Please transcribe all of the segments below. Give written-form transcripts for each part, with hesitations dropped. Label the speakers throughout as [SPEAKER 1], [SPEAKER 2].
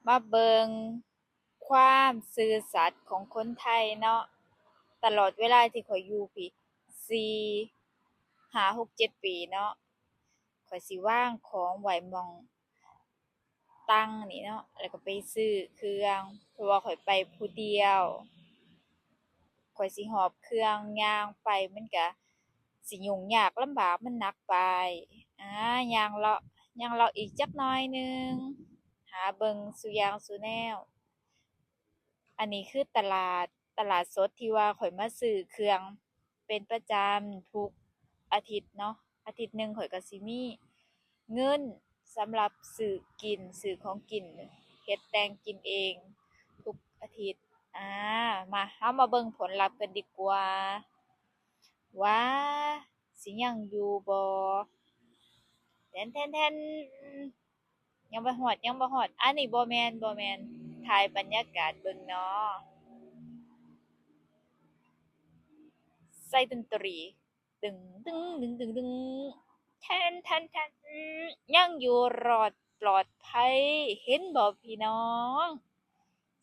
[SPEAKER 1] มาเบิงความซื่อสัตย์ของคนไทยเนาะตลอดเวลาที่ข้อยอยู่พี่สี่ห้าหกเจ็ดปีเนาะข้อยสิวางของไว้หม้องตั้งนี่เนาะแล้วก็ไปซื้อเครื่องเพราะว่าข้อยไปผู้เดียวข้อยสิหอบเครื่องย่างไปมันก็สิยุ่งยากลำบากมันหนักไปย่างเลาะอีกจักหน่อยหนึ่งหาเบิ่งซุอย่างซุแนว อันนี้คือตลาดสดที่ว่าข้อยมาซื้อเครื่องเป็นประจำทุกอาทิตย์เนาะอาทิตย์หนึ่งข้อยก็สิมีเงินสำหรับซื้อของกินเฮ็ดแต่งกินเองทุกอาทิตย์มาเรามาเบิ่งผลลัพธ์กันดีกว่าว่าสิยังอยู่บ่แทนยังบ่ฮอดอันนี้บ่แม่นถ่ายบรรยากาศเบิ่งเนาะ ใส่ดนตรีตึงตึงตึงตึงตึงแทนยังอยู่รอดปลอดภัยเห็นบ่พี่น้อง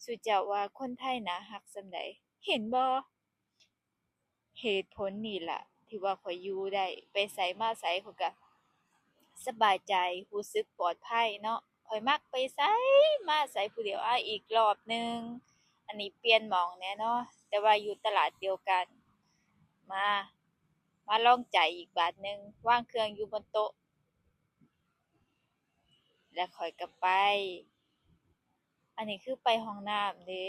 [SPEAKER 1] สุเจ้าว่าคนไทยน่ารักส่ำใดเห็นบ่เหตุผลนี่ล่ะที่ว่าข้อยอยู่ได้ไปไสมาไสข้อยก็สบายใจรู้สึกปลอดภัยเนาะข้อยมักไปไสมาไสผู้เดียวอีกรอบหนึ่งอันนี้เปลี่ยนหม้องแหน่เนาะแต่ว่าอยู่ตลาดเดียวกันมา มาลองใจอีกบาทหนึ่งวางเครื่องอยู่บนโต๊ะแล้วค่อยก็ไปอันนี้คือไปห้องน้ำเด้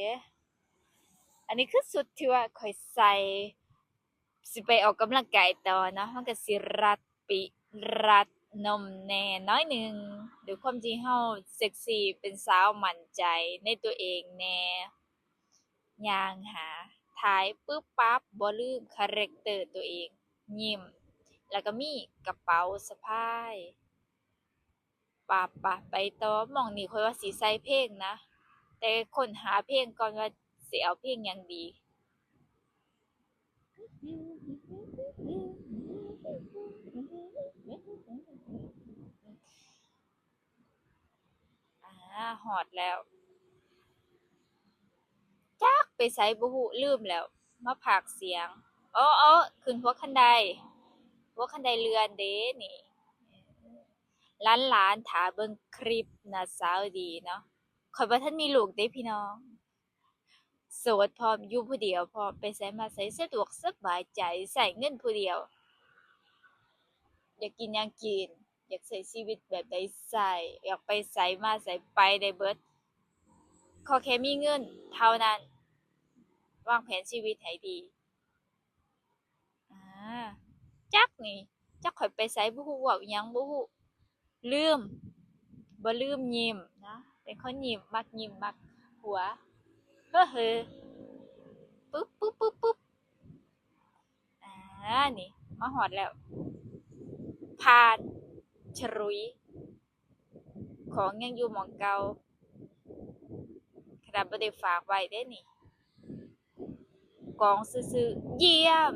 [SPEAKER 1] อันนี้คือสุดที่ว่าข้อยใส่สิไปออกกำลังกายต่อเนาะมันก็สิรัดนมแน่น้อยหนึ่งด้วยความที่เราเซ็กซี่เป็นสาวมั่นใจในตัวเองแน่ย่างหาถ่ายปึ๊บปั๊บบ่ลืมคาแรกเตอร์ตัวเองยิ้มแล้วก็มีกระเป๋าสะพายไปต่อหม้องนี้ข้อยว่าสิใส่เพลงนะแต่ค้นหาเพลงก่อนว่าสิเอาเพลงหยังดีฮอดแล้วจักไปไสบ่ฮู้ลืมแล้วมาพากย์เสียงอ้อๆขึ้นหัวคันไดเลื่อนเด้นี่หลานๆท่าเบิ่งคลิปน่าสาวดีเนาะข้อยบ่ทันมีลูกเดะพี่น้อง โสดพร้อมอยู่ผู้เดียวพร้อมไปไสมาไสสะดวกสบายใจใช้เงินผู้เดียวอยากกินหยังกินอยากใช้ชีวิตแบบใดใช้อยากไปไสมาไสไปได้เบิดขอแค่มีเงินเท่านั้นวางแผนชีวิตให้ดีอาจักนี่จักข้อยไปไสบ่ฮู้เว้าอิหยังบ่ฮู้ลืมบ่ลืมยิ้มนะเป็นคนยิ้มมักยิ้มมักหัวเฮ้อเฮ้อปึ๊บนี่มาฮอดแล้วผ่านฉลุยของยังอยู่หม้องเก่าขนาดบ่ได้ฝากไว้เดะนี่กองซื่อๆเยี่ยม